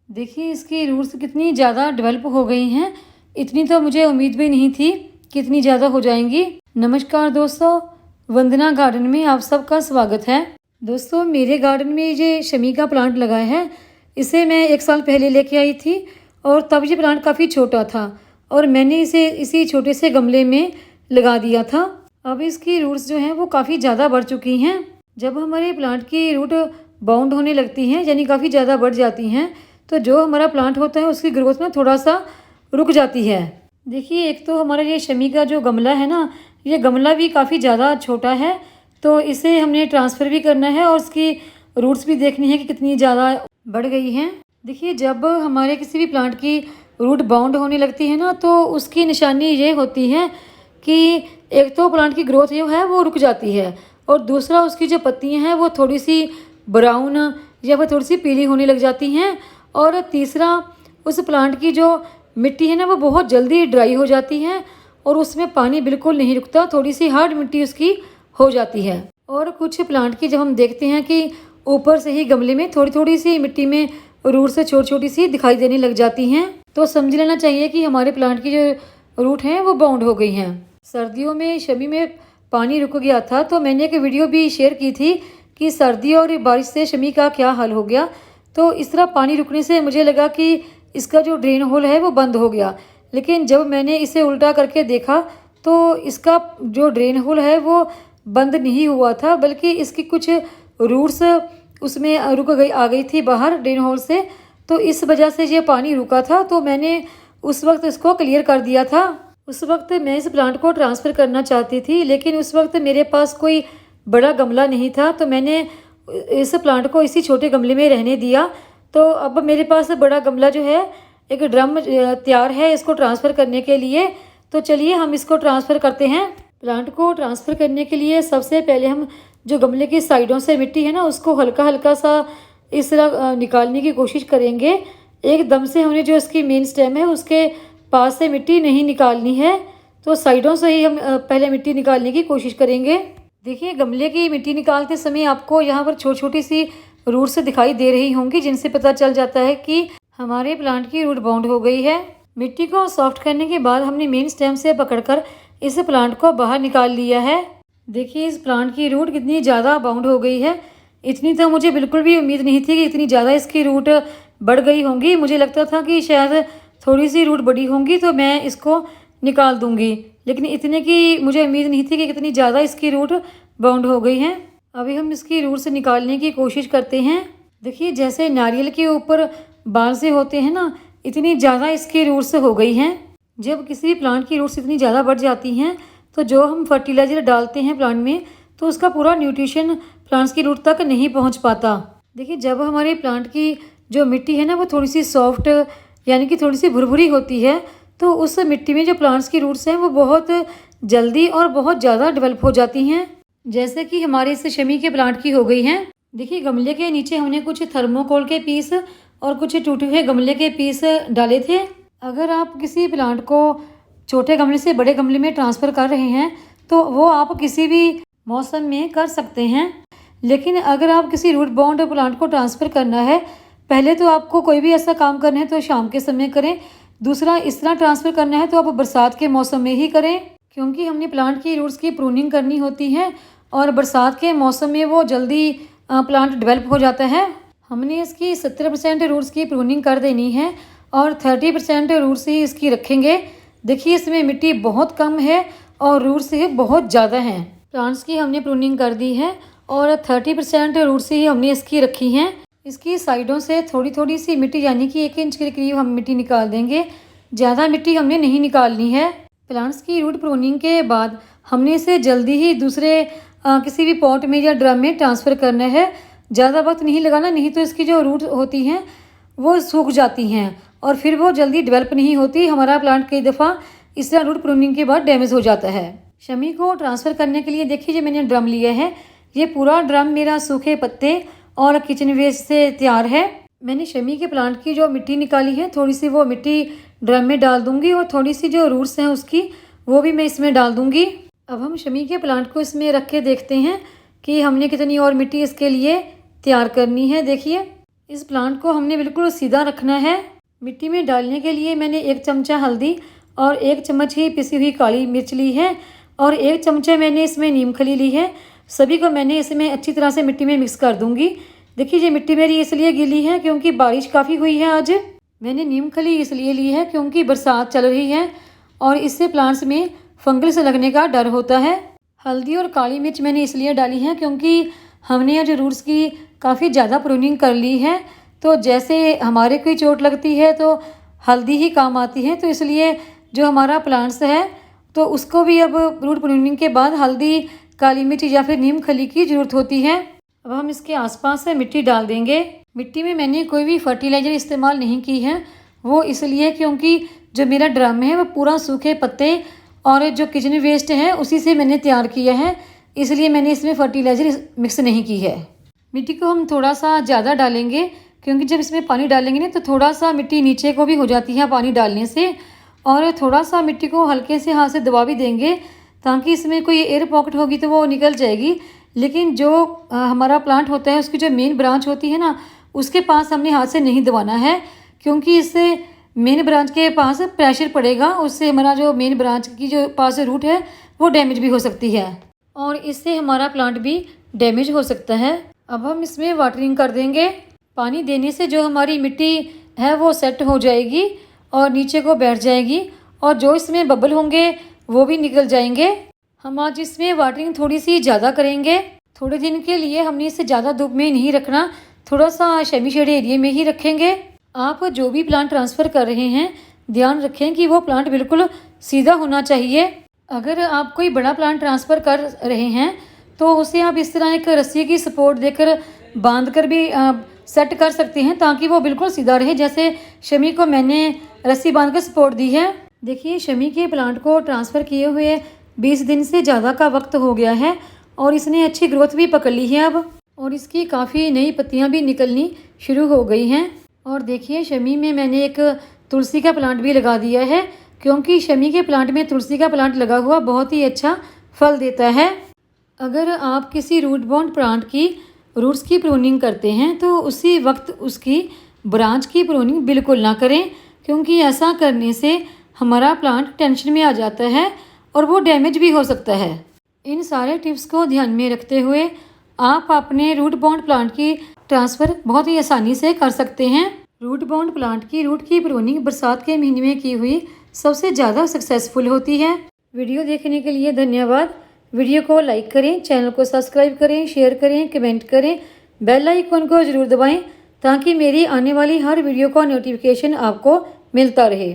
देखिए इसकी रूट्स कितनी ज़्यादा डेवलप हो गई हैं। इतनी तो मुझे उम्मीद भी नहीं थी कि इतनी ज़्यादा हो जाएंगी। नमस्कार दोस्तों, वंदना गार्डन में आप सबका स्वागत है। दोस्तों मेरे गार्डन में ये शमी का प्लांट लगा है। इसे मैं 1 साल पहले लेके आई थी और तब ये प्लांट काफ़ी छोटा था और मैंने इसे इसी छोटे से गमले में लगा दिया था। अब इसकी रूट्स जो हैं वो काफ़ी ज़्यादा बढ़ चुकी हैं। जब हमारे प्लांट की रूट बाउंड होने लगती हैं यानी काफ़ी ज़्यादा बढ़ जाती हैं तो जो हमारा प्लांट होता है उसकी ग्रोथ में थोड़ा सा रुक जाती है। देखिए एक तो हमारा ये शमी का जो गमला है ना, ये गमला भी काफ़ी ज़्यादा छोटा है तो इसे हमने ट्रांसफ़र भी करना है और उसकी रूट्स भी देखनी है कि कितनी ज़्यादा बढ़ गई हैं। देखिए जब हमारे किसी भी प्लांट की रूट बाउंड होने लगती है ना तो उसकी निशानी ये होती है कि एक तो प्लांट की ग्रोथ जो है वो रुक जाती है और दूसरा उसकी जो पत्तियां हैं वो थोड़ी सी ब्राउन या फिर थोड़ी सी पीली होने लग जाती हैं और तीसरा उस प्लांट की जो मिट्टी है ना वो बहुत जल्दी ड्राई हो जाती है और उसमें पानी बिल्कुल नहीं रुकता, थोड़ी सी हार्ड मिट्टी उसकी हो जाती है। और कुछ प्लांट की जब हम देखते हैं कि ऊपर से ही गमले में थोड़ी थोड़ी सी मिट्टी में रूट से छोटी छोटी सी दिखाई देने लग जाती हैं तो समझ लेना चाहिए कि हमारे प्लांट की जो रूट हैं वो बाउंड हो गई हैं। सर्दियों में शमी में पानी रुक गया था तो मैंने एक वीडियो भी शेयर की थी कि सर्दी और बारिश से शमी का क्या हाल हो गया। तो इस तरह पानी रुकने से मुझे लगा कि इसका जो ड्रेन होल है वो बंद हो गया, लेकिन जब मैंने इसे उल्टा करके देखा तो इसका जो ड्रेन होल है वो बंद नहीं हुआ था बल्कि इसकी कुछ रूट्स उसमें आ गई थी बाहर ड्रेन होल से, तो इस वजह से ये पानी रुका था। तो मैंने उस वक्त इसको क्लियर कर दिया था। उस वक्त मैं इस प्लांट को ट्रांसफ़र करना चाहती थी लेकिन उस वक्त मेरे पास कोई बड़ा गमला नहीं था तो मैंने इस प्लांट को इसी छोटे गमले में रहने दिया। तो अब मेरे पास बड़ा गमला जो है, एक ड्रम तैयार है इसको ट्रांसफ़र करने के लिए। तो चलिए हम इसको ट्रांसफ़र करते हैं। प्लांट को ट्रांसफ़र करने के लिए सबसे पहले हम जो गमले की साइडों से मिट्टी है ना उसको हल्का हल्का सा इस तरह निकालने की कोशिश करेंगे। एकदम से हमने जो इसकी मेन स्टेम है उसके पास से मिट्टी नहीं निकालनी है, तो साइडों से ही हम पहले मिट्टी निकालने की कोशिश करेंगे। देखिए गमले की मिट्टी निकालते समय आपको यहाँ पर छोटी छोटी सी रूट्स दिखाई दे रही होंगी जिनसे पता चल जाता है कि हमारे प्लांट की रूट बाउंड हो गई है। मिट्टी को सॉफ्ट करने के बाद हमने मेन स्टेम से पकड़कर इस प्लांट को बाहर निकाल लिया है। देखिए इस प्लांट की रूट कितनी ज़्यादा बाउंड हो गई है। इतनी तो मुझे बिल्कुल भी उम्मीद नहीं थी कि इतनी ज़्यादा इसकी रूट बढ़ गई होंगी। मुझे लगता था कि शायद थोड़ी सी रूट बड़ी होंगी तो मैं इसको निकाल दूंगी, लेकिन इतने की मुझे उम्मीद नहीं थी कि कितनी ज़्यादा इसकी रूट बाउंड हो गई हैं। अभी हम इसकी रूट से निकालने की कोशिश करते हैं। देखिए जैसे नारियल के ऊपर बाल से होते हैं ना, इतनी ज़्यादा इसकी रूट्स हो गई हैं। जब किसी प्लांट की रूट्स इतनी ज़्यादा बढ़ जाती हैं तो जो हम फर्टिलाइज़र डालते हैं प्लांट में तो उसका पूरा न्यूट्रिशन प्लांट्स की रूट तक नहीं पहुँच पाता। देखिए जब हमारे प्लांट की जो मिट्टी है ना वो थोड़ी सी सॉफ्ट यानी कि थोड़ी सी भुरभुरी होती है तो उस मिट्टी में जो प्लांट्स की रूट्स हैं वो बहुत जल्दी और बहुत ज़्यादा डेवलप हो जाती हैं, जैसे कि हमारे इस शमी के प्लांट की हो गई हैं। देखिए गमले के नीचे हमने कुछ थर्मोकोल के पीस और कुछ टूटे हुए गमले के पीस डाले थे। अगर आप किसी प्लांट को छोटे गमले से बड़े गमले में ट्रांसफ़र कर रहे हैं तो वो आप किसी भी मौसम में कर सकते हैं, लेकिन अगर आप किसी रूट बाउंड प्लांट को ट्रांसफ़र करना है, पहले तो आपको कोई भी ऐसा काम करना है तो शाम के समय करें। दूसरा इस तरह ट्रांसफ़र करना है तो आप बरसात के मौसम में ही करें, क्योंकि हमने प्लांट की रूट्स की प्रूनिंग करनी होती है और बरसात के मौसम में वो जल्दी प्लांट डेवलप हो जाता है। हमने इसकी 70% रूट्स की प्रूनिंग कर देनी है और 30% रूट्स ही इसकी रखेंगे। देखिए इसमें मिट्टी बहुत कम है और रूट्स ही बहुत ज़्यादा हैं। प्लांट्स की हमने प्रूनिंग कर दी है और 30% रूट्स ही हमने इसकी रखी हैं। इसकी साइडों से थोड़ी थोड़ी सी मिट्टी यानी कि 1 इंच के करीब हम मिट्टी निकाल देंगे, ज़्यादा मिट्टी हमने नहीं निकालनी है। प्लांट्स की रूट प्रूनिंग के बाद हमने इसे जल्दी ही दूसरे किसी भी पॉट में या ड्रम में ट्रांसफ़र करना है। ज़्यादा वक्त नहीं लगाना, नहीं तो इसकी जो रूट होती हैं वो सूख जाती हैं और फिर वो जल्दी डेवलप नहीं होती। हमारा प्लांट कई दफ़ा इस तरह रूट प्रूनिंग के बाद डैमेज हो जाता है। शमी को ट्रांसफ़र करने के लिए देखिए मैंने ड्रम लिया है। ये पूरा ड्रम मेरा सूखे पत्ते और किचन वेस्ट से तैयार है। मैंने शमी के प्लांट की जो मिट्टी निकाली है थोड़ी सी वो मिट्टी ड्रम में डाल दूंगी और थोड़ी सी जो रूट्स हैं उसकी वो भी मैं इसमें डाल दूंगी। अब हम शमी के प्लांट को इसमें रख के देखते हैं कि हमने कितनी और मिट्टी इसके लिए तैयार करनी है। देखिए इस प्लांट को हमने बिल्कुल सीधा रखना है। मिट्टी में डालने के लिए मैंने 1 चमचा हल्दी और 1 चम्मच ही पिसी हुई काली मिर्च ली है और 1 चमचा मैंने इसमें नीम खली ली है। सभी को मैंने इसमें अच्छी तरह से मिट्टी में मिक्स कर दूंगी। देखिए ये मिट्टी मेरी इसलिए गीली है क्योंकि बारिश काफ़ी हुई है आज। मैंने नीम खली इसलिए ली है क्योंकि बरसात चल रही है और इससे प्लांट्स में फंगस लगने का डर होता है। हल्दी और काली मिर्च मैंने इसलिए डाली है क्योंकि हमने आज रूट्स की काफ़ी ज़्यादा प्रूनिंग कर ली है, तो जैसे हमारे कोई चोट लगती है तो हल्दी ही काम आती है, तो इसलिए जो हमारा प्लांट्स है तो उसको भी अब रूट प्रूनिंग के बाद हल्दी, काली मिर्च या फिर नीम खली की ज़रूरत होती है। अब हम इसके आसपास से मिट्टी डाल देंगे। मिट्टी में मैंने कोई भी फर्टिलाइज़र इस्तेमाल नहीं की है, वो इसलिए क्योंकि जो मेरा ड्रम है वो पूरा सूखे पत्ते और जो किचन वेस्ट है उसी से मैंने तैयार किया है, इसलिए मैंने इसमें फर्टिलाइज़र मिक्स नहीं की है। मिट्टी को हम थोड़ा सा ज़्यादा डालेंगे क्योंकि जब इसमें पानी डालेंगे ना तो थोड़ा सा मिट्टी नीचे को भी हो जाती है पानी डालने से, और थोड़ा सा मिट्टी को हल्के से हाथ से दबा भी देंगे ताकि इसमें कोई एयर पॉकेट होगी तो वो निकल जाएगी। लेकिन जो हमारा प्लांट होता है उसकी जो मेन ब्रांच होती है ना, उसके पास हमने हाथ से नहीं दबाना है क्योंकि इससे मेन ब्रांच के पास प्रेशर पड़ेगा, उससे हमारा जो मेन ब्रांच की जो पास रूट है वो डैमेज भी हो सकती है और इससे हमारा प्लांट भी डैमेज हो सकता है। अब हम इसमें वाटरिंग कर देंगे। पानी देने से जो हमारी मिट्टी है वो सेट हो जाएगी और नीचे को बैठ जाएगी और जो इसमें बबल होंगे वो भी निकल जाएंगे। हम आज इसमें वाटरिंग थोड़ी सी ज़्यादा करेंगे। थोड़े दिन के लिए हमने इसे ज़्यादा धूप में नहीं रखना, थोड़ा सा सेमी शेड एरिया में ही रखेंगे। आप जो भी प्लांट ट्रांसफ़र कर रहे हैं ध्यान रखें कि वो प्लांट बिल्कुल सीधा होना चाहिए। अगर आप कोई बड़ा प्लांट ट्रांसफ़र कर रहे हैं तो उसे आप इस तरह एक रस्सी की सपोर्ट देकर बांध कर भी सेट कर सकते हैं ताकि वो बिल्कुल सीधा रहे। जैसे शमी को मैंने रस्सी बांध कर सपोर्ट दी है। देखिए शमी के प्लांट को ट्रांसफ़र किए हुए 20 दिन से ज़्यादा का वक्त हो गया है और इसने अच्छी ग्रोथ भी पकड़ ली है अब, और इसकी काफ़ी नई पत्तियां भी निकलनी शुरू हो गई हैं। और देखिए शमी में मैंने एक तुलसी का प्लांट भी लगा दिया है क्योंकि शमी के प्लांट में तुलसी का प्लांट लगा हुआ बहुत ही अच्छा फल देता है। अगर आप किसी रूट बाउंड प्लांट की रूट्स की प्रूनिंग करते हैं तो उसी वक्त उसकी ब्रांच की प्रूनिंग बिल्कुल ना करें क्योंकि ऐसा करने से हमारा प्लांट टेंशन में आ जाता है और वो डैमेज भी हो सकता है। इन सारे टिप्स को ध्यान में रखते हुए आप अपने रूट बाउंड प्लांट की ट्रांसफ़र बहुत ही आसानी से कर सकते हैं। रूट बाउंड प्लांट की रूट की प्रूनिंग बरसात के महीने में की हुई सबसे ज़्यादा सक्सेसफुल होती है। वीडियो देखने के लिए धन्यवाद। वीडियो को लाइक करें, चैनल को सब्सक्राइब करें, शेयर करें, कमेंट करें, बेल आइकन को ज़रूर दबाएं ताकि मेरी आने वाली हर वीडियो का नोटिफिकेशन आपको मिलता रहे।